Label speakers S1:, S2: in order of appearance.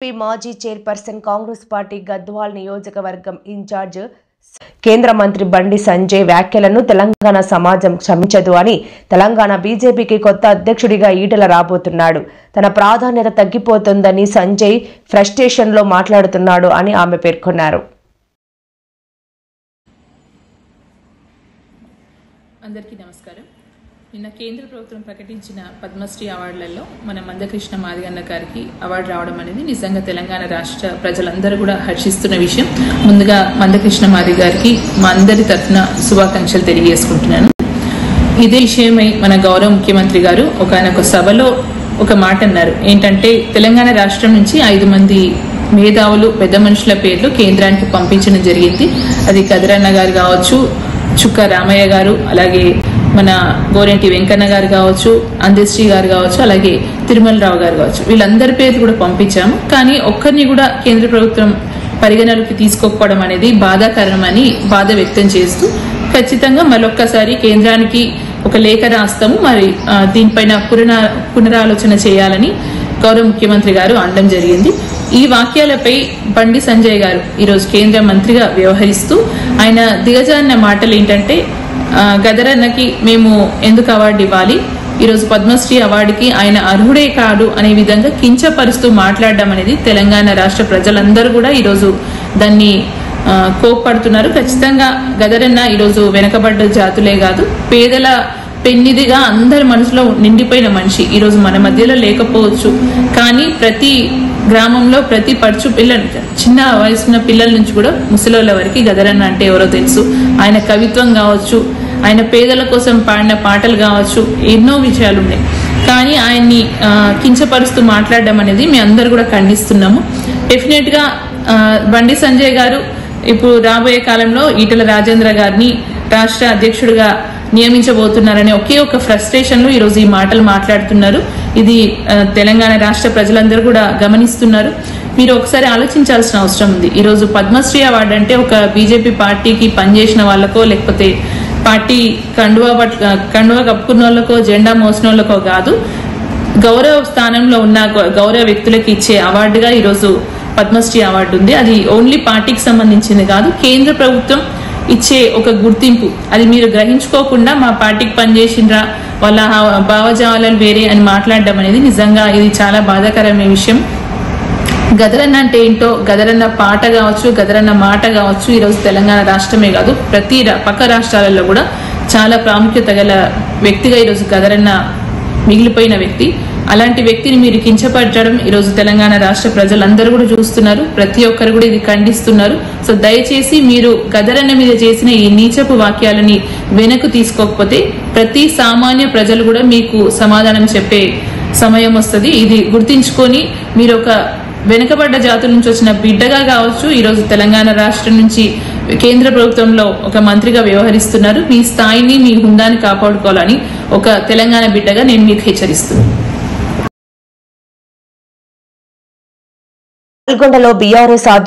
S1: మాజీ chairperson Congress party Gadwal నియోజకవర్గం incharge కేంద్ర మంత్రి బండి సంజయ్ వ్యాఖ్యలను తెలంగాణ సమాజం క్షమించదు అని తెలంగాణ బీజేపీకి కొత్త అధ్యక్షుడిగా ఈటెల రాబోతున్నాడు. తన ప్రాధాన్యత తగ్గిపోతుందని సంజయ్ ఫ్రస్ట్రేషన్లో మాట్లాడుతున్నాడు అని ఆమె పేర్కొన్నారు.
S2: అందరికీ నమస్కారం. నిన్న కేంద్ర ప్రభుత్వం ప్రకటించిన పద్మశ్రీ అవార్డులలో మన మందకృష్ణ మాదిగన్న గారికి అవార్డు రావడం అనేది నిజంగా తెలంగాణ రాష్ట్ర ప్రజలందరూ కూడా హర్షిస్తున్న విషయం. ముందుగా మందకృష్ణ మాదిగ గారికి మా అందరి తరఫున శుభాకాంక్షలు తెలియజేసుకుంటున్నాను. ఇదే విషయమై మన గౌరవ ముఖ్యమంత్రి గారు ఒక సభలో ఒక మాట అన్నారు. ఏంటంటే తెలంగాణ రాష్ట్రం నుంచి 5 మంది మేధావులు పెద్ద మనుషుల పేర్లు కేంద్రానికి పంపించడం జరిగింది. అది కదిరన్న గారు కావచ్చు, చుక్క రామయ్య గారు, అలాగే మన గోరెంటి వెంకన్న గారు కావచ్చు, అందశ్రీ గారు కావచ్చు, అలాగే తిరుమలరావు గారు కావచ్చు. వీళ్ళందరి పేర్లు కూడా పంపించాము. కానీ ఒక్కరిని కూడా కేంద్ర ప్రభుత్వం పరిగణలోకి తీసుకోకపోవడం అనేది బాధాకరమని బాధ వ్యక్తం చేస్తూ ఖచ్చితంగా మరొక్కసారి కేంద్రానికి ఒక లేఖ రాస్తాము, మరి దీనిపైన పునరాలోచన చేయాలని గౌరవ ముఖ్యమంత్రి గారు అనడం జరిగింది. ఈ వాక్యాలపై బండి సంజయ్ గారు ఈరోజు కేంద్ర మంత్రిగా వ్యవహరిస్తూ ఆయన దిగజారిన మాటలు ఏంటంటే, గదరన్నకి మేము ఎందుకు అవార్డు ఇవ్వాలి, ఈరోజు పద్మశ్రీ అవార్డుకి ఆయన అర్హుడే కాదు అనే విధంగా కించపరుస్తూ మాట్లాడడం అనేది తెలంగాణ రాష్ట్ర ప్రజలందరూ కూడా ఈరోజు దాన్ని కోప్పడుతున్నారు. ఖచ్చితంగా గదరన్న ఈరోజు వెనకబడ్డ జాతులే కాదు, పేదల పెన్నిదిగా అందరి మనసులో నిండిపోయిన మనిషి. ఈరోజు మన మధ్యలో లేకపోవచ్చు, కానీ ప్రతి గ్రామంలో ప్రతి పడుచు పిల్లలు, చిన్న వయసున్న పిల్లల నుంచి కూడా ముసలోళ్ళ వరకు గదరన్న అంటే ఎవరో తెలుసు. ఆయన కవిత్వం కావచ్చు, ఆయన పేదల కోసం పాడిన పాటలు కావచ్చు, ఎన్నో విషయాలు ఉన్నాయి. కానీ ఆయన్ని కించపరుస్తూ మాట్లాడడం అనేది మేము అందరు కూడా ఖండిస్తున్నాము. డెఫినెట్గా బండి సంజయ్ గారు ఇప్పుడు రాబోయే కాలంలో ఈటెల రాజేంద్ర గారిని రాష్ట్ర అధ్యక్షుడిగా నియమించబోతున్నారనే ఒకే ఒక ఫ్రస్ట్రేషన్ లో ఈరోజు ఈ మాటలు మాట్లాడుతున్నారు. ఇది తెలంగాణ రాష్ట్ర ప్రజలందరూ కూడా గమనిస్తున్నారు. మీరు ఒకసారి ఆలోచించాల్సిన అవసరం ఉంది. ఈరోజు పద్మశ్రీ అవార్డు అంటే ఒక బీజేపీ పార్టీకి పనిచేసిన వాళ్ళకో, లేకపోతే పార్టీ కండువా కప్పుకున్న వాళ్ళకో, జెండా మోసిన వాళ్ళకో కాదు, గౌరవ స్థానంలో ఉన్న గౌరవ వ్యక్తులకు ఇచ్చే అవార్డుగా ఈరోజు పద్మశ్రీ అవార్డు ఉంది. అది ఓన్లీ పార్టీకి సంబంధించింది కాదు, కేంద్ర ప్రభుత్వం ఇచ్చే ఒక గుర్తింపు. అది మీరు గ్రహించుకోకుండా మా పార్టీకి పనిచేసిండ్రా, వాళ్ళ భావజాలాలు వేరే అని మాట్లాడడం అనేది నిజంగా ఇది చాలా బాధాకరమైన విషయం. గదరన్న అంటే ఏంటో, గదరన్న పాట కావచ్చు, గదరన్న మాట కావచ్చు, ఈరోజు తెలంగాణ రాష్ట్రమే కాదు ప్రతి పక్క రాష్ట్రాలలో కూడా చాలా ప్రాముఖ్యత గల వ్యక్తిగా ఈరోజు గదరన్న మిగిలిపోయిన వ్యక్తి. అలాంటి వ్యక్తిని మీరు కించపరచడం ఈరోజు తెలంగాణ రాష్ట్ర ప్రజలందరూ కూడా చూస్తున్నారు. ప్రతి ఒక్కరు కూడా ఇది ఖండిస్తున్నారు. సో దయచేసి మీరు గదరన్న మీద చేసిన ఈ నీచపు వాక్యాలని వెనక్కు తీసుకోకపోతే ప్రతి సామాన్య ప్రజలు కూడా మీకు సమాధానం చెప్పే సమయం వస్తుంది. ఇది గుర్తించుకొని మీరు ఒక వెనుకబడ్డ జాతుల నుంచి వచ్చిన బిడ్డగా కావచ్చు, ఈరోజు తెలంగాణ రాష్ట్రం నుంచి కేంద్ర ప్రభుత్వంలో ఒక మంత్రిగా వ్యవహరిస్తున్నారు. మీ స్థాయిని, మీ హుందాన్ని కాపాడుకోవాలని ఒక తెలంగాణ బిడ్డగా నేను మీకు హెచ్చరిస్తున్నాను.
S1: నల్గొండలో బీఆర్ఎస్